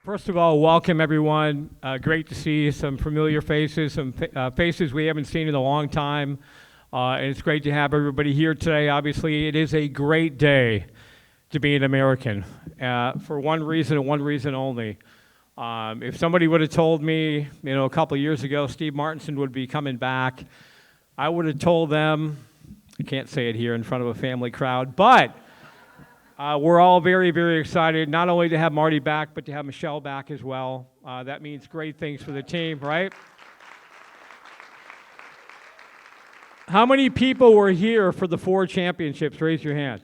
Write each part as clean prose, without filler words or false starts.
First of all, welcome everyone. Great to see some familiar faces, some faces we haven't seen in a long time. And it's great to have everybody here today. Obviously, it is a great day to be an American for one reason and one reason only. If somebody would have told me, a couple of years ago, Steve Martinson would be coming back, I would have told them, I can't say it here in front of a family crowd, but we're all very, very excited, not only to have Marty back, but to have Michelle back as well. That means great things for the team, right? How many people were here for the 4 championships? Raise your hand.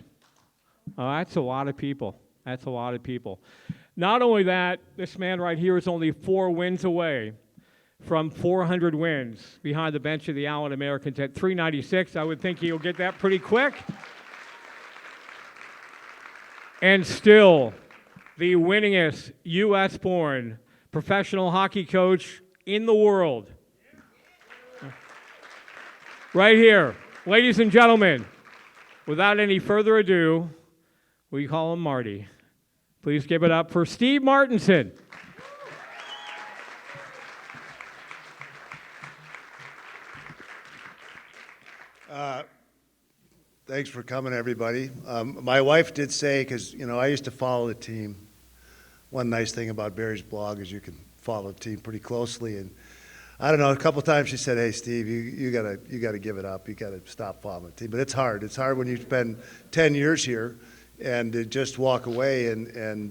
Oh, that's a lot of people. That's a lot of people. Not only that, this man right here is only 4 wins away from 400 wins behind the bench of the Allen Americans at 396. I would think he'll get that pretty quick. And still, the winningest U.S.-born professional hockey coach in the world. Right here, ladies and gentlemen, without any further ado, we call him Marty. Please give it up for Steve Martinson. Thanks for coming, everybody. My wife did say, because, I used to follow the team. One nice thing about Barry's blog is you can follow the team pretty closely. And I don't know, a couple of times she said, hey, Steve, you gotta give it up. You got to stop following the team. But it's hard. It's hard when you spend 10 years here and to just walk away. And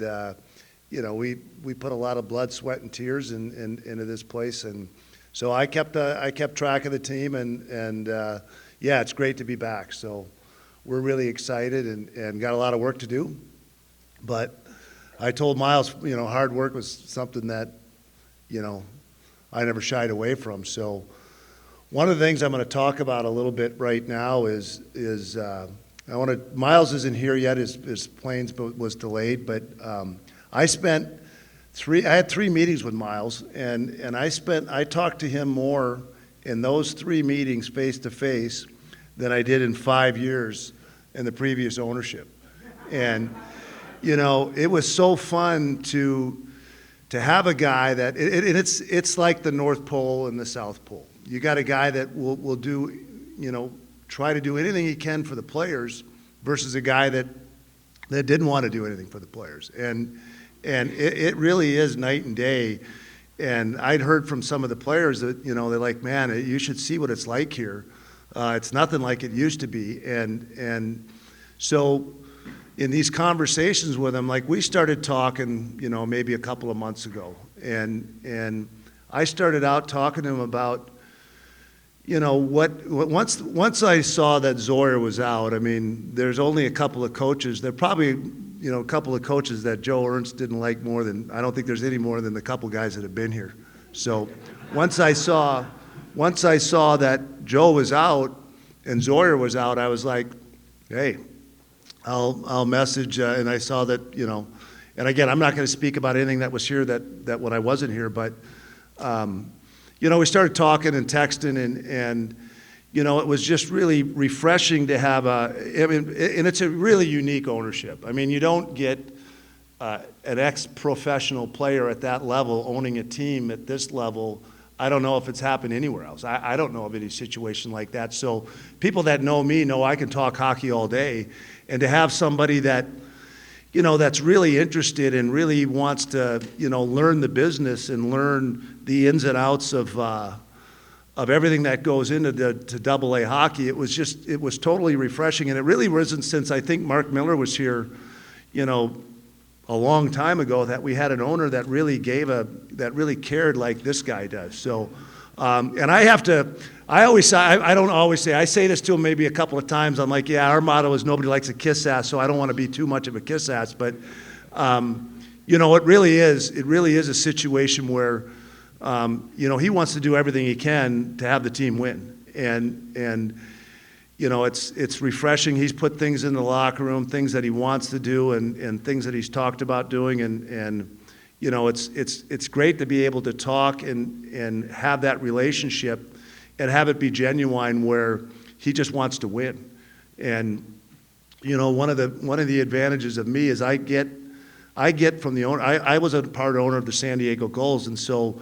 we put a lot of blood, sweat, and tears into this place. And so I kept track of the team. And yeah, it's great to be back. So we're really excited and got a lot of work to do. But I told Miles, hard work was something that, I never shied away from. So one of the things I'm going to talk about a little bit right now is Miles isn't here yet. His plane was delayed, but I had 3 meetings with Miles, and I talked to him more in those 3 meetings face to face than I did in 5 years in the previous ownership. And, it was so fun to have a guy that, it's like the North Pole and the South Pole. You got a guy that will do, try to do anything he can for the players versus a guy that didn't want to do anything for the players. And it really is night and day. And I'd heard from some of the players that, they're like, man, you should see what it's like here. It's nothing like it used to be. And so in these conversations with him, like we started talking, maybe a couple of months ago. And I started out talking to him about, once I saw that Zoyer was out, I mean, there's only a couple of coaches. There probably, a couple of coaches that Joe Ernst didn't like more than, I don't think there's any more than the couple guys that have been here. So once I saw that Joe was out and Zoyer was out, I was like, hey, I'll message, and I saw that, and again, I'm not going to speak about anything that was here that when I wasn't here, but, we started talking and texting, and it was just really refreshing to have and it's a really unique ownership. I mean, you don't get an ex-professional player at that level owning a team at this level. I don't know if it's happened anywhere else. I don't know of any situation like that. So people that know me know I can talk hockey all day, and to have somebody that, that's really interested and really wants to, learn the business and learn the ins and outs of everything that goes into to Double-A hockey, it was totally refreshing. And it really wasn't since I think Mark Miller was here, a long time ago that we had an owner that really that really cared like this guy does. So, and I don't always say, I say this to him maybe a couple of times. I'm like, yeah, our motto is nobody likes a kiss ass, so I don't want to be too much of a kiss ass. But, it really is a situation where, he wants to do everything he can to have the team win. And it's refreshing. He's put things in the locker room, things that he wants to do, and things that he's talked about doing, and it's great to be able to talk and have that relationship and have it be genuine where he just wants to win. And one of the advantages of me is I get I get from the owner, I was a part owner of the San Diego Gulls, and so,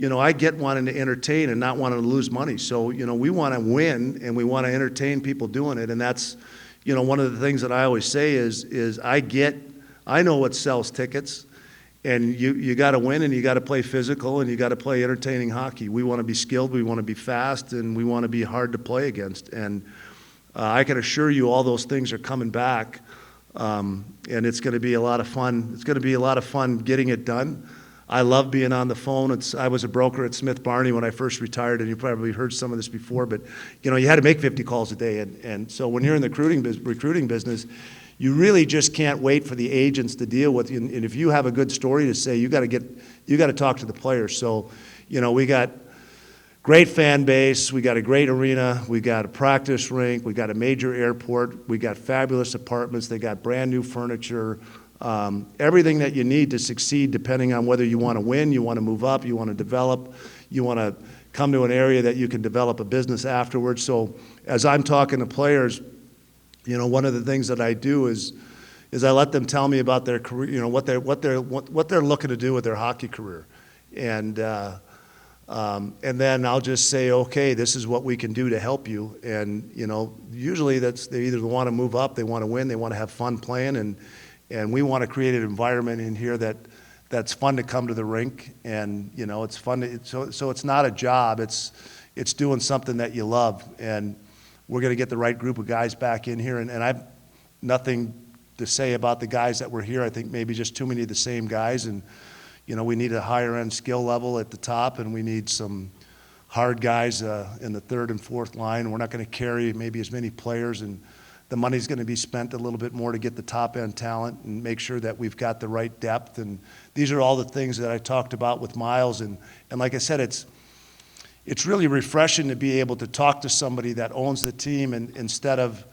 I get wanting to entertain and not wanting to lose money. So, we want to win and we want to entertain people doing it. And that's, one of the things that I always say is I know what sells tickets, and you got to win and you got to play physical and you got to play entertaining hockey. We want to be skilled, we want to be fast, and we want to be hard to play against. And I can assure you all those things are coming back. And it's going to be a lot of fun. It's going to be a lot of fun getting it done. I love being on the phone. I was a broker at Smith Barney when I first retired, and you probably heard some of this before, but you had to make 50 calls a day. And so when you're in the recruiting business, you really just can't wait for the agents to deal with you. And if you have a good story to say, you got to talk to the players. So, we got great fan base, we got a great arena, we got a practice rink, we got a major airport, we got fabulous apartments, they got brand new furniture, everything that you need to succeed depending on whether you want to win, you want to move up, you want to develop, you want to come to an area that you can develop a business afterwards. So as I'm talking to players, one of the things that I do is I let them tell me about their career, what they're looking to do with their hockey career. And then I'll just say, okay, this is what we can do to help you. And, usually they either want to move up, they want to win, they want to have fun playing, and we want to create an environment in here that's fun to come to the rink. And, it's fun so it's not a job, it's doing something that you love. And we're going to get the right group of guys back in here. And I've nothing to say about the guys that were here. I think maybe just too many of the same guys. And, we need a higher end skill level at the top, and we need some hard guys in the third and fourth line. We're not going to carry maybe as many players, and the money's going to be spent a little bit more to get the top end talent and make sure that we've got the right depth. And these are all the things that I talked about with Miles. And like I said, it's really refreshing to be able to talk to somebody that owns the team, and instead of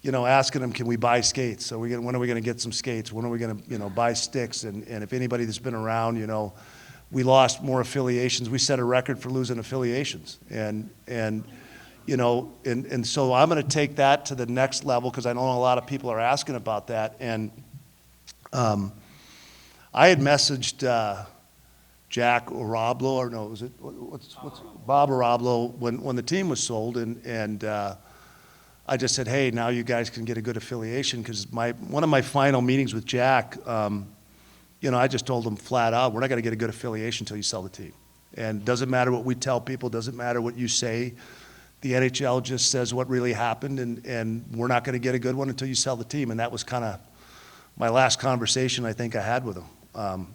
asking them, can we buy skates? So when are we going to get some skates? When are we going to, buy sticks? And if anybody that's been around, we lost more affiliations. We set a record for losing affiliations. And so I'm going to take that to the next level, because I know a lot of people are asking about that. And I had messaged Jack Arablo, or no, was it what's Bob Arablo when the team was sold, and I just said, hey, now you guys can get a good affiliation, because one of my final meetings with Jack, I just told him flat out, we're not going to get a good affiliation until you sell the team. And it doesn't matter what we tell people, doesn't matter what you say. The NHL just says what really happened, and we're not going to get a good one until you sell the team. And that was kind of my last conversation I think I had with him.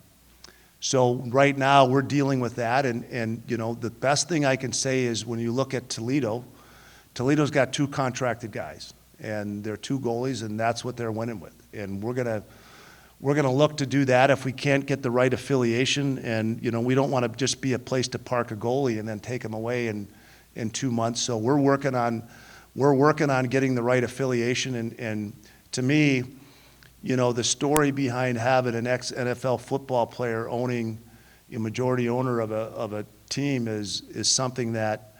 So right now we're dealing with that, and the best thing I can say is when you look at Toledo's got 2 contracted guys, and they're 2 goalies, and that's what they're winning with. And we're gonna look to do that if we can't get the right affiliation. And we don't want to just be a place to park a goalie and then take him away in 2 months. So we're working on getting the right affiliation. And to me, the story behind having an ex-NFL football player owning a majority owner of a team is something that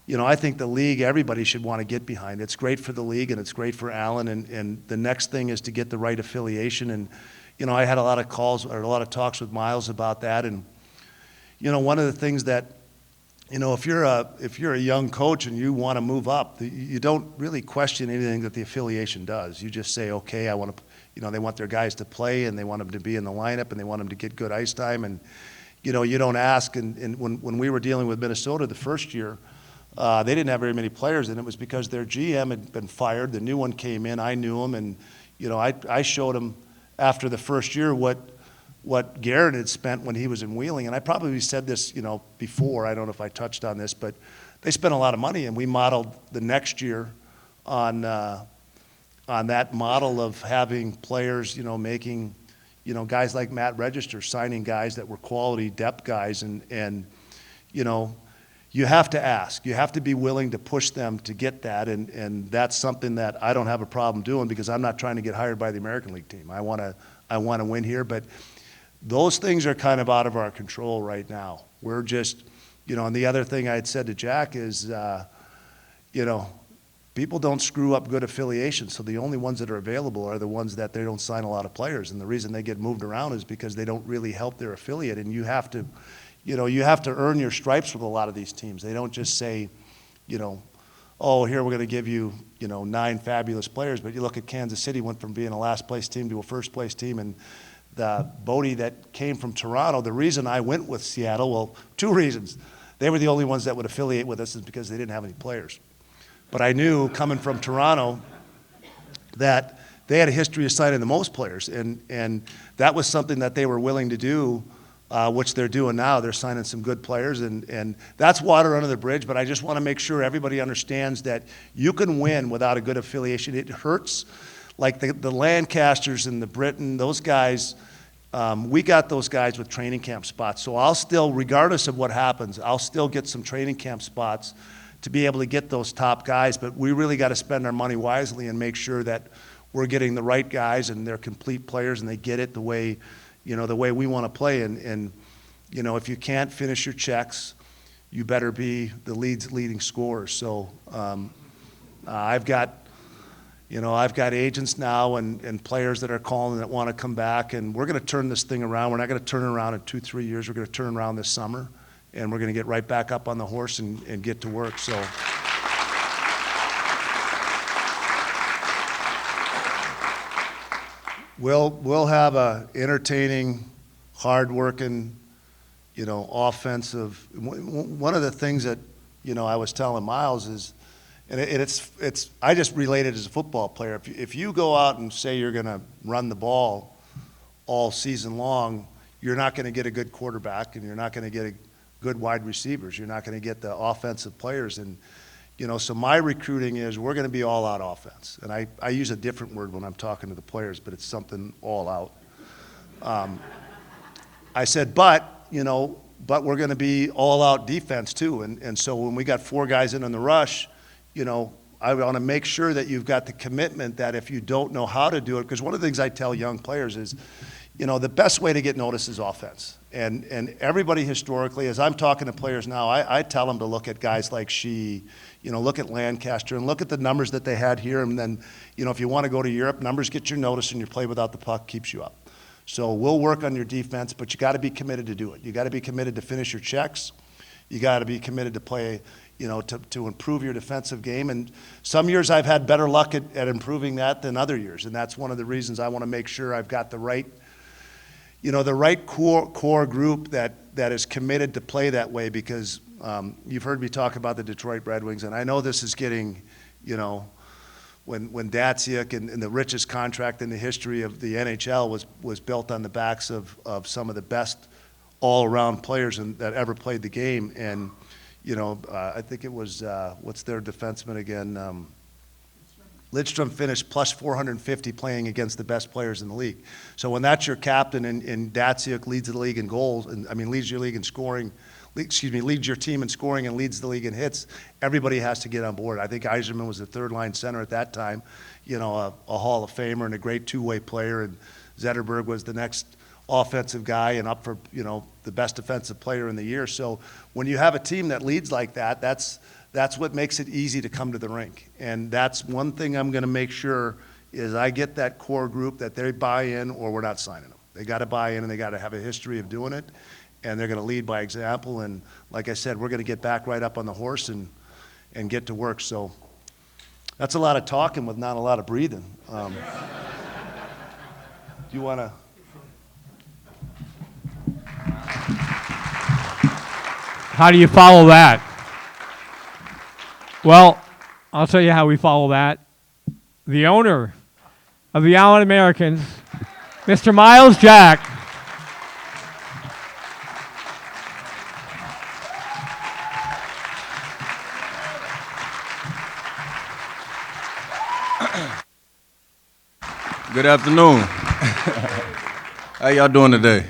I think the league, everybody should want to get behind. It's great for the league, and it's great for Allen, and the next thing is to get the right affiliation. And I had a lot of calls or a lot of talks with Miles about that. And one of the things that if you're a young coach and you want to move up, you don't really question anything that the affiliation does. You just say, okay, I want to, they want their guys to play, and they want them to be in the lineup, and they want them to get good ice time. And you don't ask. And when we were dealing with Minnesota the first year, they didn't have very many players, and it was because their GM had been fired. The new one came in. I knew him, and I showed him after the first year what Garrett had spent when he was in Wheeling. And I probably said this before. I don't know if I touched on this, but they spent a lot of money, and we modeled the next year on that model of having players making guys like Matt Register signing guys that were quality depth guys, and you have to ask. You have to be willing to push them to get that, and that's something that I don't have a problem doing, because I'm not trying to get hired by the American League team. I want to win here, but those things are kind of out of our control right now. We're just, and the other thing I had said to Jack is, people don't screw up good affiliations, so the only ones that are available are the ones that they don't sign a lot of players. And the reason they get moved around is because they don't really help their affiliate. And you have to earn your stripes with a lot of these teams. They don't just say, oh, here we're going to give you, 9 fabulous players. But you look at Kansas City, went from being a last place team to a first place team. And the Bodie that came from Toronto, the reason I went with Seattle, well, 2 reasons. They were the only ones that would affiliate with us is because they didn't have any players. But I knew coming from Toronto that they had a history of signing the most players. And that was something that they were willing to do, which they're doing now. They're signing some good players, and that's water under the bridge. But I just want to make sure everybody understands that you can win without a good affiliation. It hurts. Like the Lancasters and the Britain, those guys, we got those guys with training camp spots. So I'll still, regardless of what happens, I'll still get some training camp spots to be able to get those top guys. But we really got to spend our money wisely and make sure that we're getting the right guys and they're complete players and they get it the way we want to play. And if you can't finish your checks, you better be the leading scorer. So I've got agents now and players that are calling that want to come back, and we're going to turn this thing around. We're not going to turn it around in 2-3 years. We're going to turn it around this summer, and we're going to get right back up on the horse and get to work. So we'll have a entertaining, hard-working, offensive. One of the things that I was telling Miles is, and it's I just relate it as a football player. If you go out and say you're going to run the ball all season long, you're not going to get a good quarterback, and you're not going to get good wide receivers. You're not going to get the offensive players. And so my recruiting is we're going to be all out offense. And I use a different word when I'm talking to the players, but it's something all out. I said, but we're going to be all out defense too. And so when we got 4 guys in on the rush, I want to make sure that you've got the commitment that if you don't know how to do it, because one of the things I tell young players is, the best way to get noticed is offense. And everybody historically, as I'm talking to players now, I tell them to look at guys like Shee, look at Lancaster, and look at the numbers that they had here. And then, if you want to go to Europe, numbers get your notice, and your play without the puck keeps you up. So we'll work on your defense, but you got to be committed to do it. You got to be committed to finish your checks. You got to be committed to play, to improve your defensive game. And some years I've had better luck at improving that than other years. And that's one of the reasons I want to make sure I've got the right core group that is committed to play that way, because you've heard me talk about the Detroit Red Wings, and I know this is getting, when Datsyuk and the richest contract in the history of the NHL was built on the backs of some of the best all-around players that ever played the game. And, I think it was, what's their defenseman again? Lidstrom finished plus 450 playing against the best players in the league. So when that's your captain and Datsyuk leads the league in goals, leads your league in scoring, leads your team in scoring and leads the league in hits, everybody has to get on board. I think Yzerman was the third-line center at that time, a Hall of Famer and a great two-way player, and Zetterberg was the next offensive guy and up for, the best defensive player in the year. So when you have a team that leads like that, that's what makes it easy to come to the rink. And that's one thing I'm going to make sure is I get that core group that they buy in, or we're not signing them. They got to buy in, and they got to have a history of doing it, and they're going to lead by example. And like I said, we're going to get back right up on the horse and get to work. So that's a lot of talking with not a lot of breathing. Do you want to? How do you follow that? Well, I'll tell you how we follow that. The owner of the Allen Americans, Mr. Miles Jack. Good afternoon. How y'all doing today?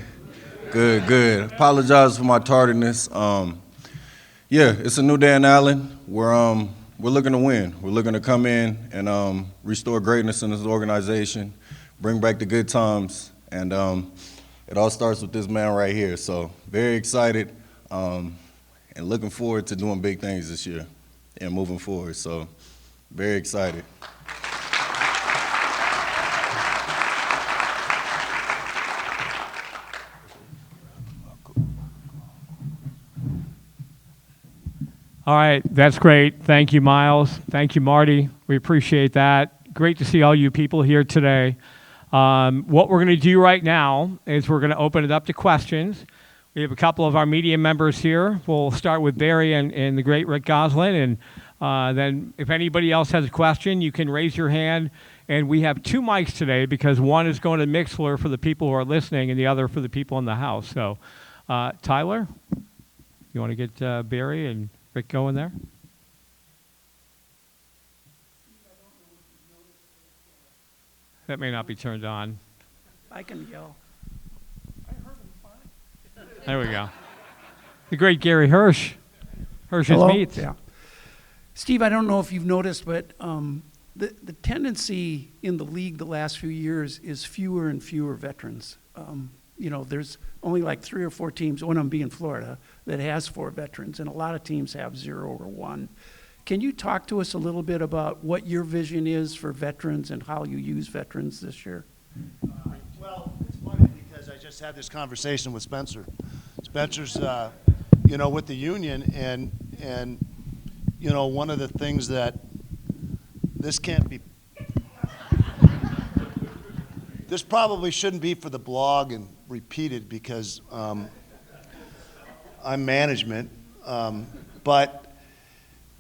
Good. Apologize for my tardiness. It's a new day in Allen. We're looking to win. We're looking to come in and restore greatness in this organization, bring back the good times, and it all starts with this man right here. So very excited and looking forward to doing big things this year and moving forward. So Very excited. All right, that's great. Thank you, Miles. Thank you, Marty. We appreciate that. Great to see all you people here today. What we're going to do right now is we're going to open it up to questions. We have a couple of our media members here. We'll start with Barry and the great Rick Goslin, and then if anybody else has a question, you can raise your hand. And we have two mics today because one is going to Mixler for the people who are listening and the other for the people in the house. So, Tyler, you want to get Barry and Rick going there? That may not be turned on. I can yell. There we go. The great Gary Hirsch. Hirsch's Hello? Meats. Yeah. Steve, I don't know if you've noticed, but the tendency in the league the last few years is fewer and fewer veterans. There's only like 3 or 4 teams, one of them being Florida, that has 4 veterans, and a lot of teams have 0 or 1. Can you talk to us a little bit about what your vision is for veterans and how you use veterans this year? Well, it's funny because I just had this conversation with Spencer. Spencer's, with the union, and one of the things that this can't be. This probably shouldn't be for the blog and repeated because I'm management, but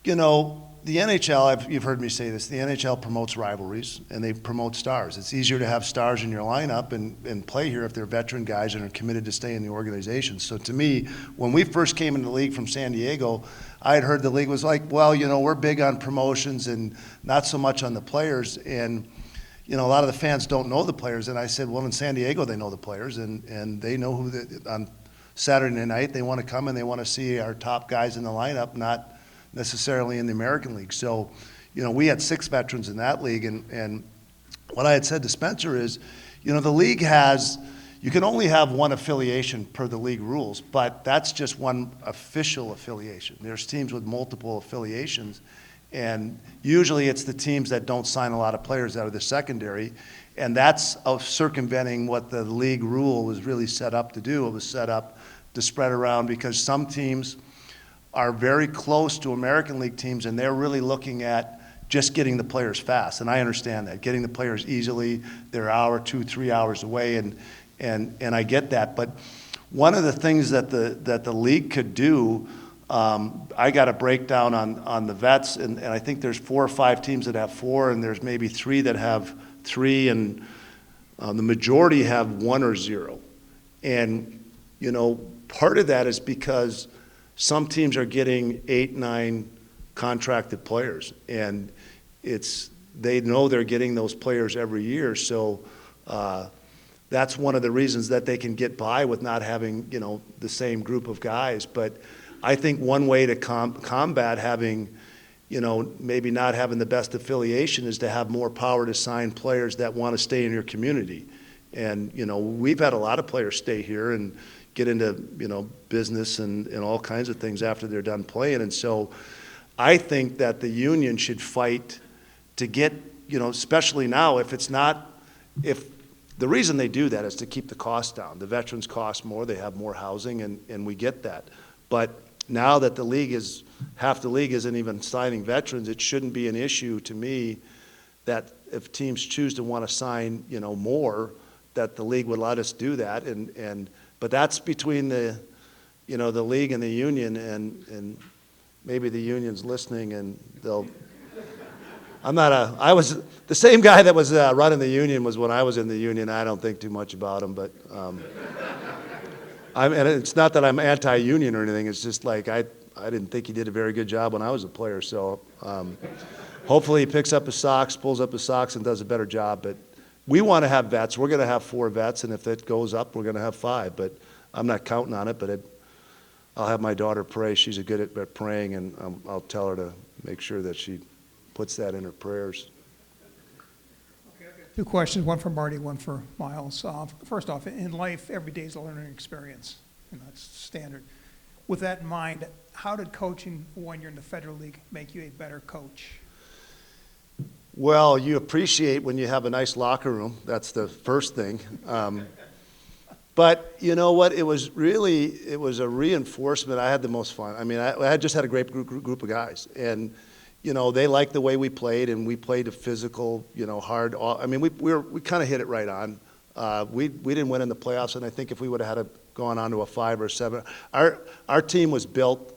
the NHL, you've heard me say this, the NHL promotes rivalries and they promote stars. It's easier to have stars in your lineup and play here if they're veteran guys and are committed to stay in the organization. So to me, when we first came into the league from San Diego, I had heard the league was like, well, we're big on promotions and not so much on the players. And a lot of the fans don't know the players. And I said, well, in San Diego, they know the players and they know on Saturday night, they want to come and they want to see our top guys in the lineup, not necessarily in the American League. So, we had 6 veterans in that league, and what I had said to Spencer is, the league you can only have one affiliation per the league rules, but that's just one official affiliation. There's teams with multiple affiliations, and usually it's the teams that don't sign a lot of players out of the secondary, and that's circumventing what the league rule was really set up to do. It was set up to spread around because some teams are very close to American League teams, and they're really looking at just getting the players fast. And I understand that, getting the players easily. They're an hour, 2, 3 hours away, and I get that. But one of the things that the league could do, I got a breakdown on the vets, and I think there's 4 or 5 teams that have 4, and there's maybe 3 that have 3, and the majority have 1 or 0. And part of that is because some teams are getting 8, 9 contracted players, and they know they're getting those players every year. So that's one of the reasons that they can get by with not having the same group of guys. But I think one way to combat having maybe not having the best affiliation is to have more power to sign players that want to stay in your community. And we've had a lot of players stay here and get into business and all kinds of things after they're done playing. And so I think that the union should fight to get, especially now, if the reason they do that is to keep the cost down. The veterans cost more, they have more housing, and we get that. But now that half the league isn't even signing veterans, it shouldn't be an issue to me that if teams choose to want to sign, more, that the league would let us do that. But that's between the league and the union, and maybe the union's listening, and they'll. I was the same guy that was running the union was when I was in the union. I don't think too much about him, but and it's not that I'm anti-union or anything. It's just like I didn't think he did a very good job when I was a player. So hopefully he picks up his socks, pulls up his socks, and does a better job. But we want to have vets. We're going to have 4 vets, and if it goes up, we're going to have 5. But I'm not counting on it. But I'll have my daughter pray. She's good at praying, and I'll tell her to make sure that she puts that in her prayers. 2 questions, one for Marty, one for Miles. First off, in life, every day is a learning experience, and that's standard. With that in mind, how did coaching when you're in the Federal League make you a better coach? Well, you appreciate when you have a nice locker room. That's the first thing. But you know what? It was a reinforcement. I had the most fun. I mean, I had just had a great group of guys. And, you know, they liked the way we played, and we played a physical, you know, hard. I mean, we kind of hit it right on. We didn't win in the playoffs, and I think if we would have gone on to a 5 or 7, our team was built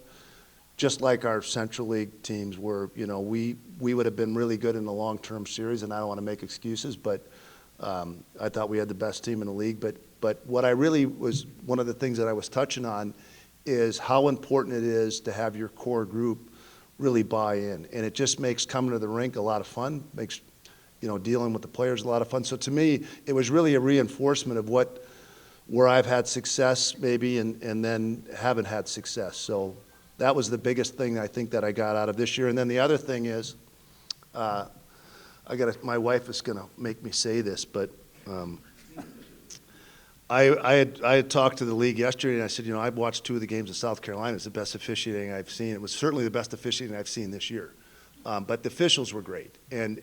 just like our Central League teams were. You know, we would have been really good in the long-term series, and I don't want to make excuses, but I thought we had the best team in the league. But what I really was, one of the things that I was touching on is how important it is to have your core group really buy in. And it just makes coming to the rink a lot of fun, makes, you know, dealing with the players a lot of fun. So to me, it was really a reinforcement of where I've had success maybe and then haven't had success. So that was the biggest thing I think that I got out of this year. And then the other thing is, my wife is going to make me say this, but I had talked to the league yesterday, and I said, you know, I've watched 2 of the games of South Carolina. It's the best officiating I've seen. It was certainly the best officiating I've seen this year. But the officials were great. And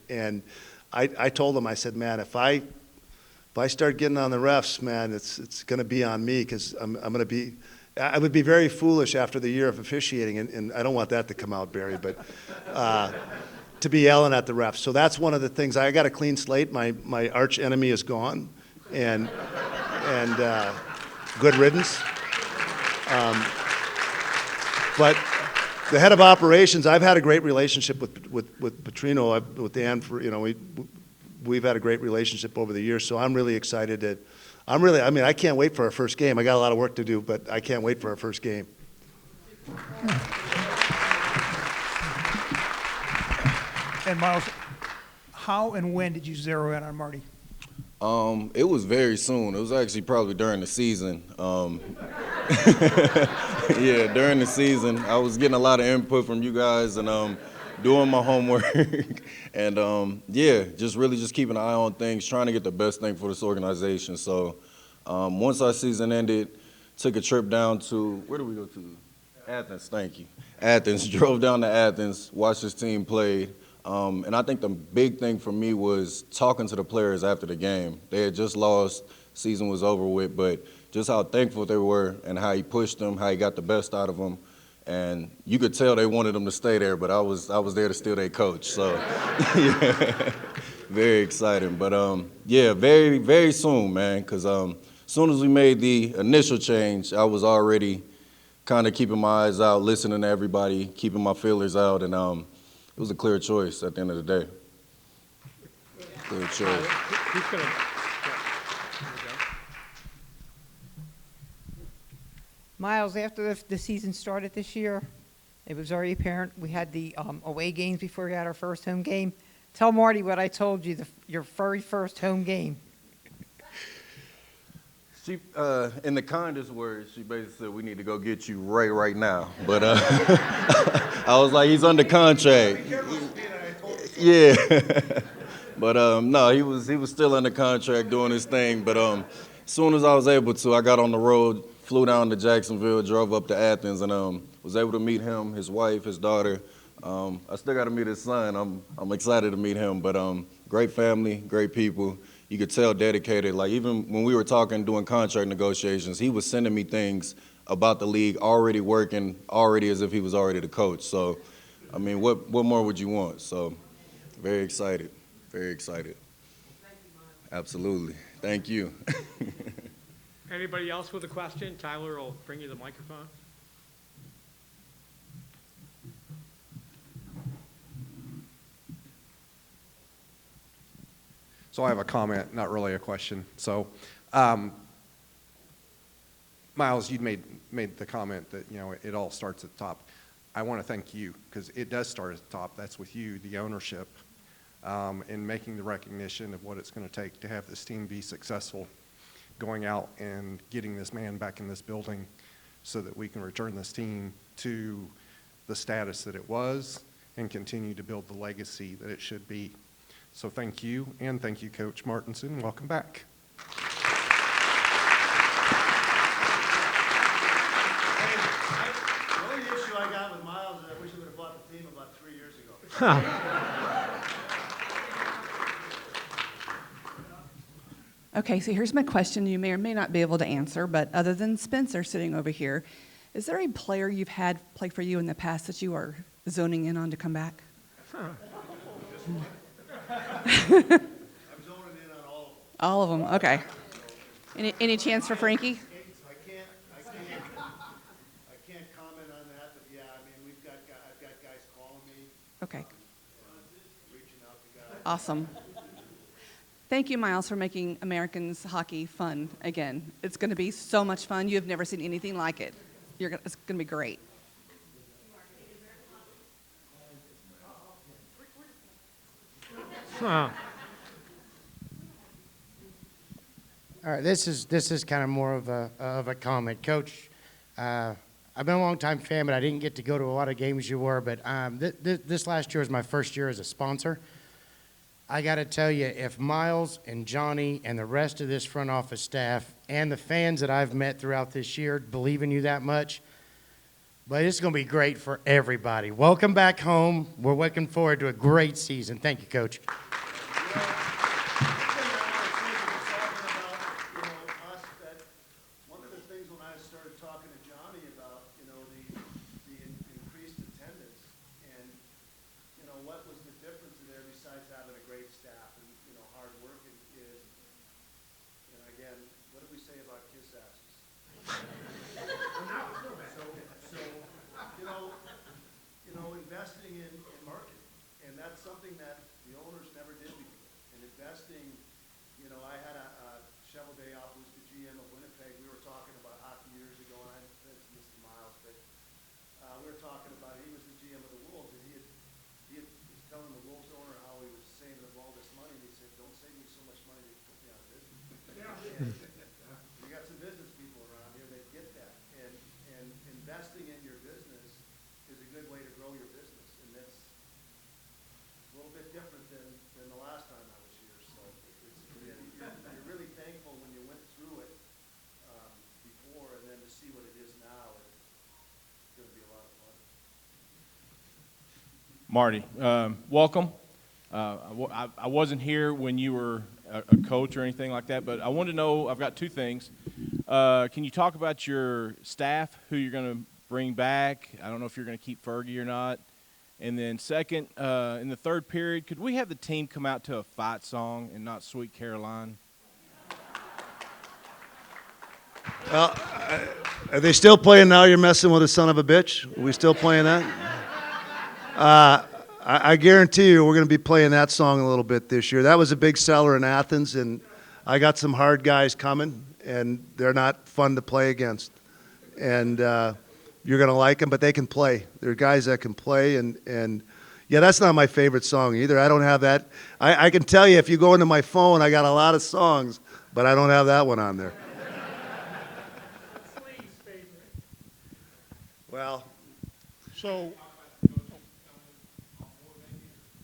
I told them, I said, man, if I start getting on the refs, man, it's going to be on me, because I'm going to be – I would be very foolish after the year of officiating, and I don't want that to come out, Barry, but to be yelling at the refs. So that's one of the things. I got a clean slate. My arch enemy is gone, and good riddance. But the head of operations, I've had a great relationship with Petrino, with Dan. You know, we've had a great relationship over the years. So I'm really excited I mean, I can't wait for our first game. I got a lot of work to do, but I can't wait for our first game. And Miles, how and when did you zero in on Marty? It was very soon. It was actually probably during the season. Yeah, during the season. I was getting a lot of input from you guys and doing my homework. And yeah, just keeping an eye on things, trying to get the best thing for this organization. So once our season ended, took a trip down to, where did we go to? Athens, thank you. Athens, drove down to Athens, watched this team play. And I think the big thing for me was talking to the players after the game. They had just lost, season was over with, but just how thankful they were and how he pushed them, how he got the best out of them. And you could tell they wanted them to stay there, but I was there to steal their coach. So, yeah, very exciting. But, yeah, very, very soon, man, because as soon as we made the initial change, I was already kind of keeping my eyes out, listening to everybody, keeping my feelers out, and it was a clear choice at the end of the day. Clear choice. Who's gonna? Miles, after the season started this year, it was very apparent. We had the away games before we had our first home game. Tell Marty what I told you, your very first home game. She, in the kindest words, she basically said, we need to go get you right now. But I was like, he's under contract. Yeah. But no, he was still under contract doing his thing. But as soon as I was able to, I got on the road, flew down to Jacksonville, drove up to Athens, and was able to meet him, his wife, his daughter. I still got to meet his son. I'm excited to meet him. But great family, great people. You could tell dedicated. Like even when we were talking, doing contract negotiations, he was sending me things about the league, already working, already as if he was already the coach. So, I mean, what more would you want? So, very excited, very excited. Thank you, Miles. Absolutely. Thank you. Anybody else with a question? Tyler will bring you the microphone. So I have a comment, not really a question. So, Miles, you made the comment that, you know, it all starts at the top. I want to thank you because it does start at the top. That's with you, the ownership, and making the recognition of what it's going to take to have this team be successful, going out and getting this man back in this building so that we can return this team to the status that it was and continue to build the legacy that it should be. So thank you, and thank you, Coach Martinson. Welcome back. The only issue I got with Miles is I wish he would have bought the team about 3 years ago. Okay, so here's my question you may or may not be able to answer, but other than Spencer sitting over here, is there a player you've had play for you in the past that you are zoning in on to come back? I'm zoning in on all of them. All of them, okay. Any chance for Frankie? I can't comment on that, but yeah, I mean, I've got guys calling me, Okay, reaching out to guys. awesome. Thank you, Miles, for making Americans hockey fun again. It's going to be so much fun. You have never seen anything like it. It's going to be great. Huh. All right, this is kind of more of a comment, Coach. I've been a long time fan, but I didn't get to go to a lot of games you were. But this last year was my first year as a sponsor. I got to tell you, if Miles and Johnny and the rest of this front office staff and the fans that I've met throughout this year believe in you that much, but it's going to be great for everybody. Welcome back home. We're looking forward to a great season. Thank you, Coach. One of the things when I started talking to Johnny about, the increased attendance and, what was the difference there besides having a great staff and, hard work is, and again, what did we say about kiss asses? So, investing in marketing, and that's something that the owners never did before. And investing, I had a Shovel Day off, who's the GM of Winnipeg. We were talking about hockey years ago, and I that's Mr. Miles, but we were talking about he was the GM of the Wolves, and he was telling the Wolves owner how he was saving up all this money, and he said, "Don't save me so much money that you put me out of business." You got some business people around here that get that, and investing in your business is a good way to grow your business, and that's a little bit different than the last time I was here. So you're really thankful when you went through it before, and then to see what it is now, it's going to be a lot of fun. Marty, welcome. I wasn't here when you were a coach or anything like that, but I wanted to know, I've got two things. Can you talk about your staff, who you're going to bring back? I don't know if you're going to keep Fergie or not. And then second, in the third period, could we have the team come out to a fight song and not Sweet Caroline? Well, are they still playing Now You're Messing with a Son of a Bitch? Are we still playing that? I guarantee you we're going to be playing that song a little bit this year. That was a big seller in Athens, and I got some hard guys coming, and they're not fun to play against. And you're going to like them, but they can play. They're guys that can play, and yeah, that's not my favorite song either. I don't have that. I can tell you if you go into my phone, I got a lot of songs, but I don't have that one on there. Well,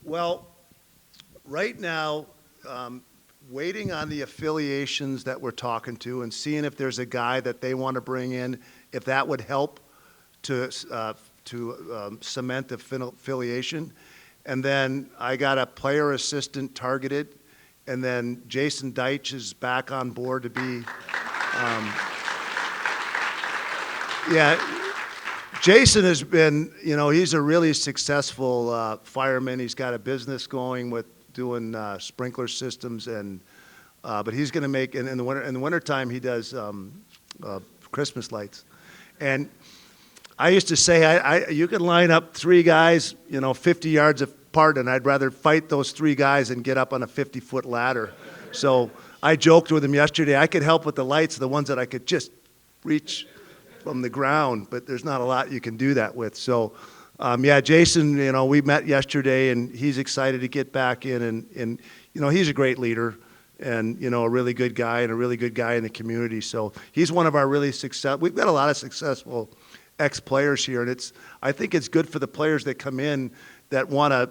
well, right now, waiting on the affiliations that we're talking to and seeing if there's a guy that they want to bring in, if that would help to cement the affiliation. And then I got a player assistant targeted, and then Jason Deitch is back on board to be, Jason has been, he's a really successful fireman. He's got a business going with doing sprinkler systems, and but he's going to make, in the wintertime he does Christmas lights. And I used to say, you could line up three guys, 50 yards apart, and I'd rather fight those three guys and get up on a 50-foot ladder. So I joked with him yesterday, I could help with the lights, the ones that I could just reach from the ground, but there's not a lot you can do that with. So, Jason, we met yesterday, and he's excited to get back in, and he's a great leader, and, a really good guy, and a really good guy in the community. So he's one of our really we've got a lot of successful ex-players here, and I think it's good for the players that come in that want to,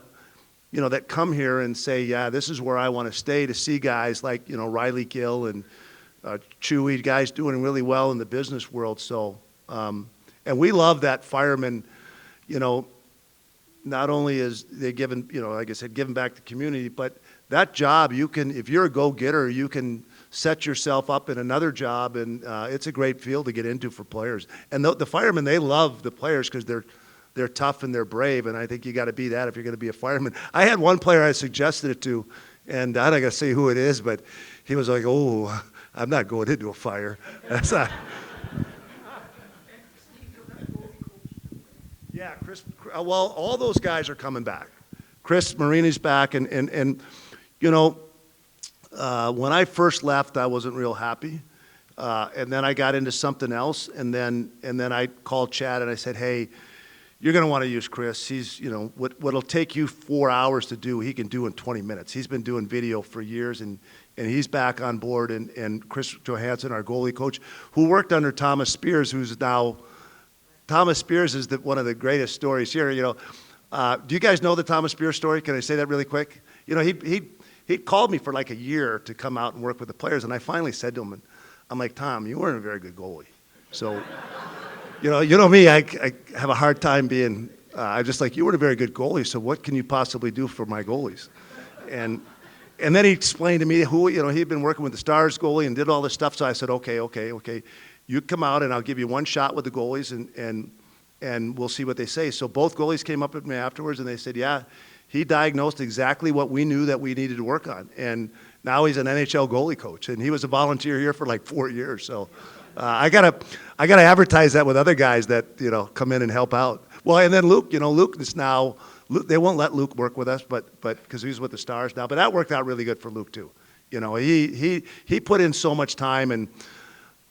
that come here and say, yeah, this is where I want to stay, to see guys like, Riley Gill and Chewy, guys doing really well in the business world. So, and we love that firemen, not only is they giving, like I said, giving back to the community, but that job, if you're a go-getter, you can set yourself up in another job, and it's a great field to get into for players. And the firemen, they love the players because they're tough and they're brave, and I think you got to be that if you're going to be a fireman. I had one player I suggested it to, and I'm not going to say who it is, but he was like, "Oh, I'm not going into a fire." That's not. Yeah, Chris. Well, all those guys are coming back. Chris Marini's back, and you know, when I first left, I wasn't real happy, and then I got into something else, and then I called Chad and I said, "Hey, you're going to want to use Chris. He's, you know, what'll take you 4 hours to do, he can do in 20 minutes. He's been doing video for years, and he's back on board." And Chris Johansson, our goalie coach, who worked under Thomas Spears, who's now. Thomas Spears is one of the greatest stories here. You know, do you guys know the Thomas Spears story? Can I say that really quick? You know, he called me for like a year to come out and work with the players, and I finally said to him, and I'm like, "Tom, you weren't a very good goalie." So, you know me, I have a hard time being. I'm just like, "You weren't a very good goalie, so what can you possibly do for my goalies?" And then he explained to me who, you know, he'd been working with the Stars goalie and did all this stuff. So I said, okay. You come out and I'll give you one shot with the goalies and we'll see what they say. So both goalies came up at me afterwards and they said, yeah, he diagnosed exactly what we knew that we needed to work on. And now he's an NHL goalie coach, and he was a volunteer here for like 4 years. So I gotta advertise that with other guys that, you know, come in and help out. Well, and then Luke, you know, Luke is now, they won't let Luke work with us, but because he's with the Stars now. But that worked out really good for Luke too. You know, he put in so much time. And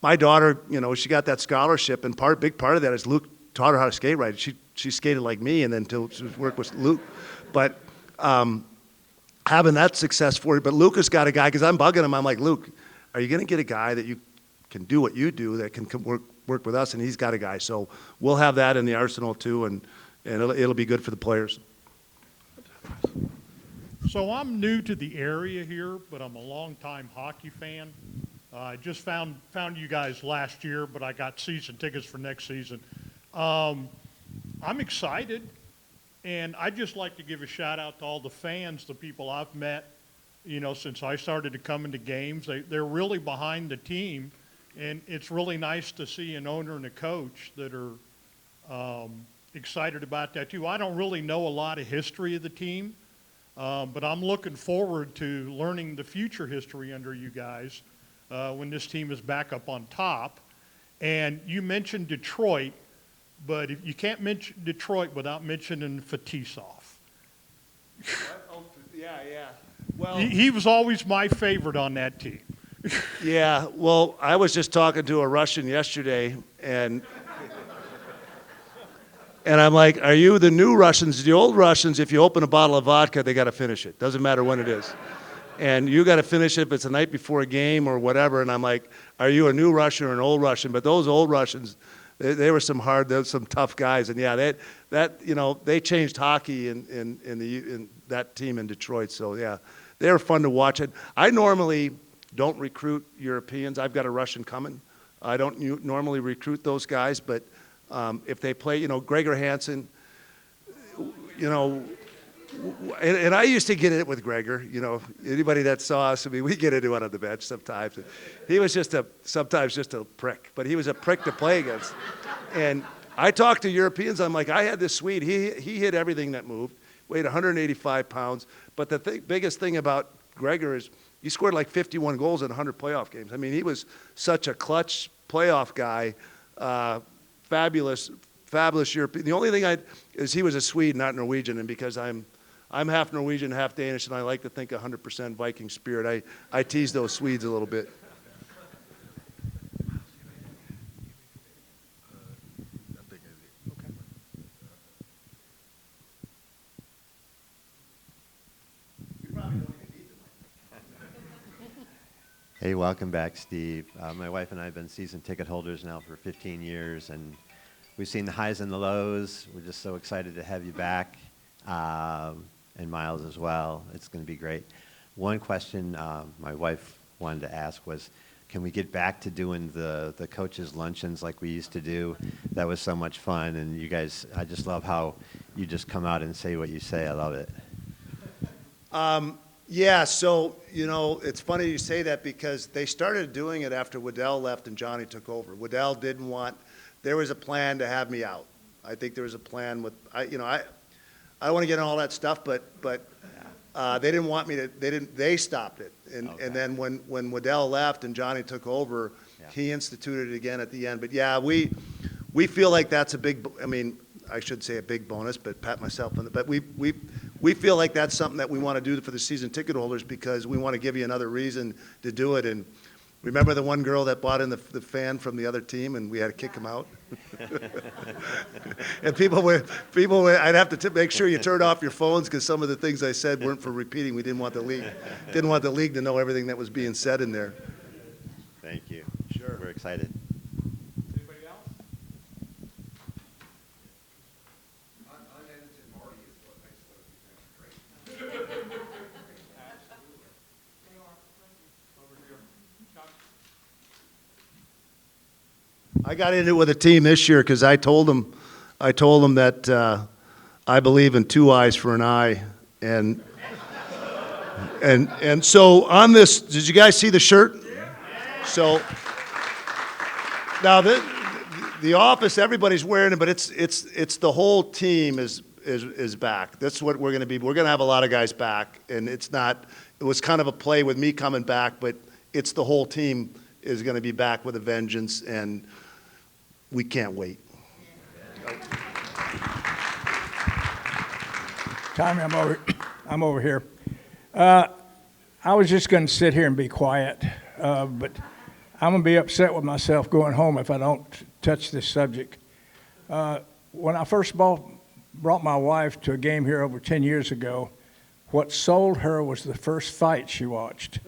my daughter, you know, she got that scholarship, and big part of that is Luke taught her how to skate right. She skated like me, and then until she worked with Luke. But having that success for you. But Luke has got a guy, because I'm bugging him. I'm like, "Luke, are you going to get a guy that you can do what you do, that can work with us?" And he's got a guy. So we'll have that in the arsenal too, and it'll be good for the players. So I'm new to the area here, but I'm a longtime hockey fan. I just found you guys last year, but I got season tickets for next season. I'm excited, and I'd just like to give a shout out to all the fans, the people I've met, you know, since I started to come into games. They're really behind the team, and it's really nice to see an owner and a coach that are excited about that too. I don't really know a lot of history of the team, but I'm looking forward to learning the future history under you guys when this team is back up on top. And you mentioned Detroit, but you can't mention Detroit without mentioning Fetisov. Yeah. Well, he was always my favorite on that team. yeah. Well, I was just talking to a Russian yesterday, and I'm like, "Are you the new Russians? The old Russians, if you open a bottle of vodka, they got to finish it. Doesn't matter when it is. And you got to finish it if it's the night before a game or whatever." And I'm like, "Are you a new Russian or an old Russian?" But those old Russians, they were some tough guys. And yeah, you know, they changed hockey in that team in Detroit. So yeah, they were fun to watch. It. I normally don't recruit Europeans. I've got a Russian coming. I don't normally recruit those guys, but if they play, you know, Gregor Hansen, you know. And I used to get it with Gregor, you know. Anybody that saw us, I mean, we get into it on the bench sometimes. He was sometimes just a prick, but he was a prick to play against. And I talked to Europeans. I'm like, I had this Swede. He hit everything that moved, weighed 185 pounds. But the biggest thing about Gregor is he scored like 51 goals in 100 playoff games. I mean, he was such a clutch playoff guy, fabulous European. The only thing is he was a Swede, not Norwegian, and because I'm half Norwegian, half Danish, and I like to think 100% Viking spirit. I tease those Swedes a little bit. Hey, welcome back, Steve. My wife and I have been season ticket holders now for 15 years, and we've seen the highs and the lows. We're just so excited to have you back, and Miles as well. It's going to be great. One question my wife wanted to ask was, can we get back to doing the coaches' luncheons like we used to do? That was so much fun, and you guys, I just love how you just come out and say what you say. I love it. Yeah, so, it's funny you say that because they started doing it after Waddell left and Johnny took over. Waddell there was a plan to have me out. I think there was a plan with, I don't want to get into all that stuff, but they didn't want me to, they stopped it. And then when Waddell left and Johnny took over, he instituted it again at the end. But yeah, we feel like that's a big, I should say a big bonus, but pat myself on the, but we feel like that's something that we want to do for the season ticket holders because we want to give you another reason to do it. And remember the one girl that bought in the fan from the other team and we had to kick him out? And I'd have to make sure you turned off your phones because some of the things I said weren't for repeating. We didn't want the league to know everything that was being said in there. Thank you. Sure. We're excited. Anybody else? I got into it with a team this year because I told them that I believe in two eyes for an eye, and so on this, did you guys see the shirt? So now the office, everybody's wearing it, but it's the whole team is back. That's what we're going to be. We're going to have a lot of guys back, and it was kind of a play with me coming back, but it's the whole team is going to be back with a vengeance, and we can't wait. Tommy, I'm over here. I was just going to sit here and be quiet, but I'm going to be upset with myself going home if I don't touch this subject. When I first brought my wife to a game here over 10 years ago, what sold her was the first fight she watched.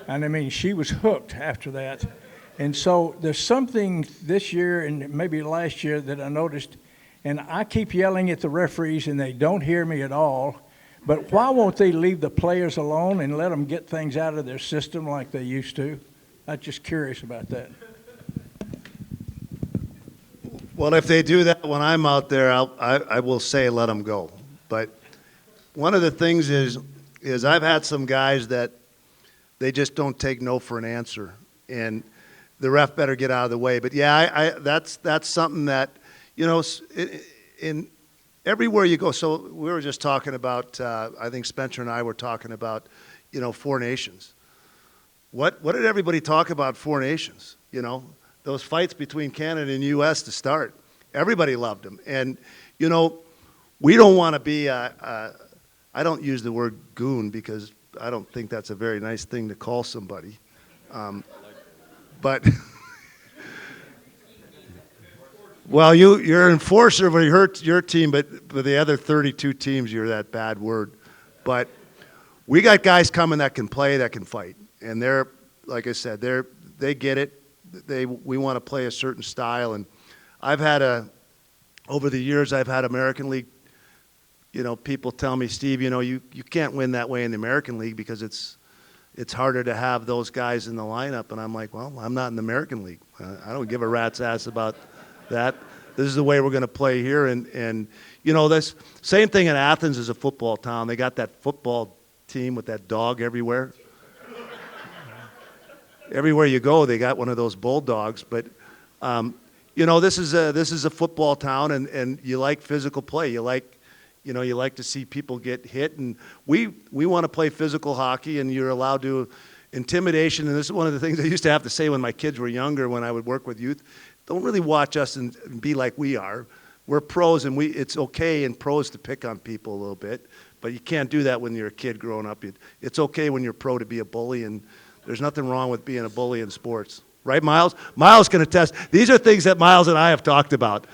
And she was hooked after that. And so there's something this year and maybe last year that I noticed, and I keep yelling at the referees and they don't hear me at all, but why won't they leave the players alone and let them get things out of their system like they used to? I'm just curious about that. Well, if they do that when I'm out there, I will say let them go. But one of the things is I've had some guys that they just don't take no for an answer, and the ref better get out of the way. But yeah, that's something that, in everywhere you go. So we were just talking about, I think Spencer and I were talking about, Four Nations. What did everybody talk about Four Nations? Those fights between Canada and U.S. to start. Everybody loved them. And, we don't want to be, I don't use the word goon because I don't think that's a very nice thing to call somebody. But, well, you're an enforcer when you hurt your team, but for the other 32 teams, you're that bad word. But we got guys coming that can play, that can fight. And they're, like I said, they get it. We want to play a certain style. And over the years, I've had American League, people tell me, Steve, you can't win that way in the American League because it's harder to have those guys in the lineup. And I'm like, well, I'm not in the American League. I don't give a rat's ass about that. This is the way we're going to play here. And this same thing in Athens is a football town. They got that football team with that dog everywhere. Everywhere you go, they got one of those bulldogs. But, this is a football town, and you like physical play. You like to see people get hit, and we want to play physical hockey, and you're allowed to. Intimidation, and this is one of the things I used to have to say when my kids were younger when I would work with youth. Don't really watch us and be like we are. We're pros, and it's okay in pros to pick on people a little bit, but you can't do that when you're a kid growing up. It's okay when you're pro to be a bully, and there's nothing wrong with being a bully in sports. Right, Miles? Miles can attest. These are things that Miles and I have talked about,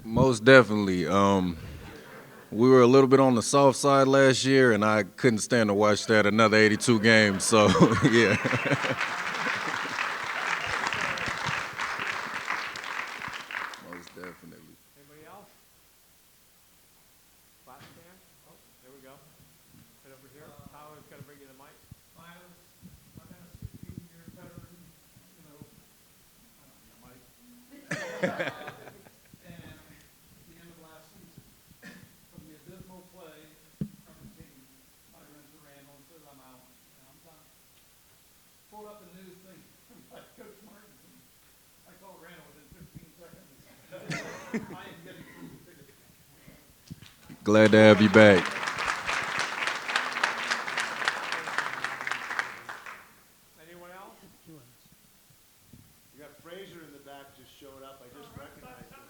Most definitely. We were a little bit on the soft side last year, and I couldn't stand to watch that another 82 games. So, yeah. Most definitely. Anybody else? Last stand? Oh, there we go. Right over here. Tyler's got to bring you the mic. I've been a 16-year veteran, I don't know, Mike. And at the end of last season, from the abysmal play from the team Glad to have you back. Anyone else? You got Fraser in the back just showed up. I just recognized him.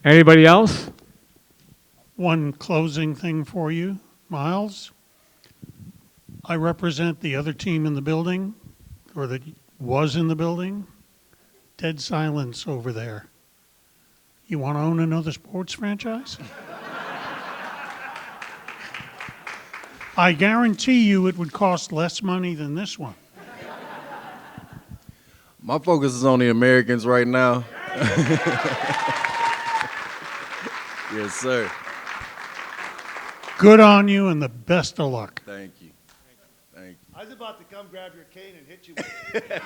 Anybody else? One closing thing for you, Miles. I represent the other team in the building, or that was in the building. Dead silence over there. You want to own another sports franchise? I guarantee you it would cost less money than this one. My focus is on the Americans right now. Yes, sir. Good on you and the best of luck. Thank you. Thank you. I was about to come grab your cane and hit you with it.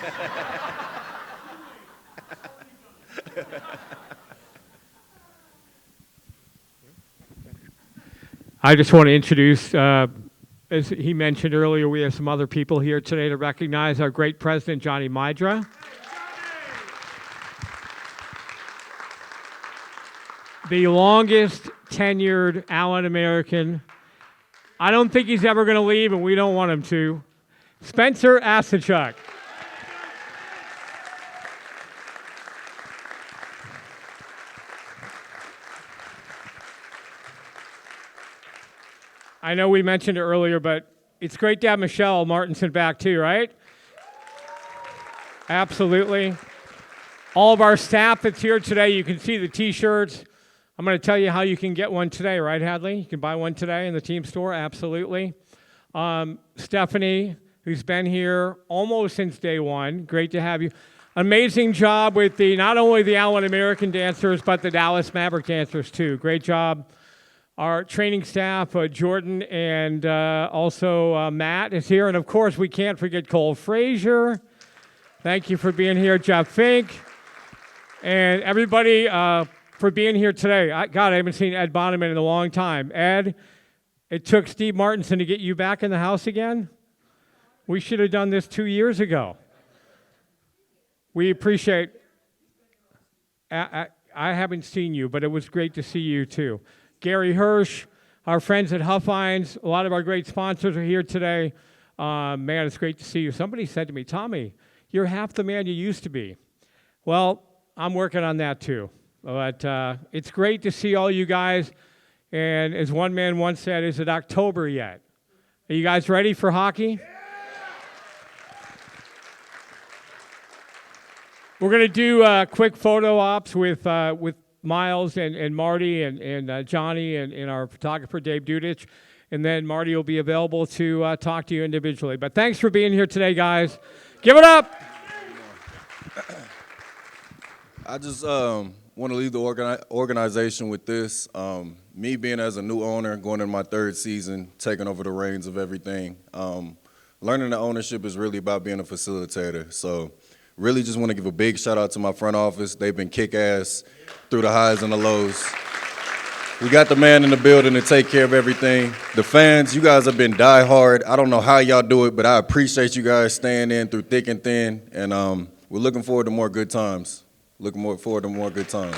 I just want to introduce, as he mentioned earlier, we have some other people here today to recognize our great president, Johnny Mydra. The longest tenured Allen American. I don't think he's ever going to leave, and we don't want him to. Spencer Asachuk. I know we mentioned it earlier, but it's great to have Michelle Martinson back too, right? Absolutely. All of our staff that's here today, you can see the T-shirts. I'm going to tell you how you can get one today, right, Hadley? You can buy one today in the team store, absolutely. Stephanie, who's been here almost since day one, great to have you. Amazing job with not only the Allen American dancers, but the Dallas Maverick dancers too. Great job. Our training staff, Jordan and also Matt is here. And of course, we can't forget Cole Frazier. Thank you for being here, Jeff Fink. And everybody for being here today. God, I haven't seen Ed Bonneman in a long time. Ed, it took Steve Martinson to get you back in the house again. We should have done this 2 years ago. We appreciate, I haven't seen you, but it was great to see you too. Gary Hirsch, our friends at Huffines, a lot of our great sponsors are here today. Man, it's great to see you. Somebody said to me, Tommy, you're half the man you used to be. Well, I'm working on that too. But it's great to see all you guys. And as one man once said, is it October yet? Are you guys ready for hockey? We're going to do quick photo ops with Miles and Marty and Johnny and our photographer, Dave Dudich. And then Marty will be available to talk to you individually. But thanks for being here today, guys. Give it up. I just want to leave the organization with this. Me being as a new owner, going in my third season, taking over the reins of everything. Learning the ownership is really about being a facilitator. So really just want to give a big shout out to my front office. They've been kick-ass through the highs and the lows. We got the man in the building to take care of everything. The fans, you guys have been die-hard. I don't know how y'all do it, but I appreciate you guys staying in through thick and thin. And we're looking forward to more good times. Looking forward to more good times.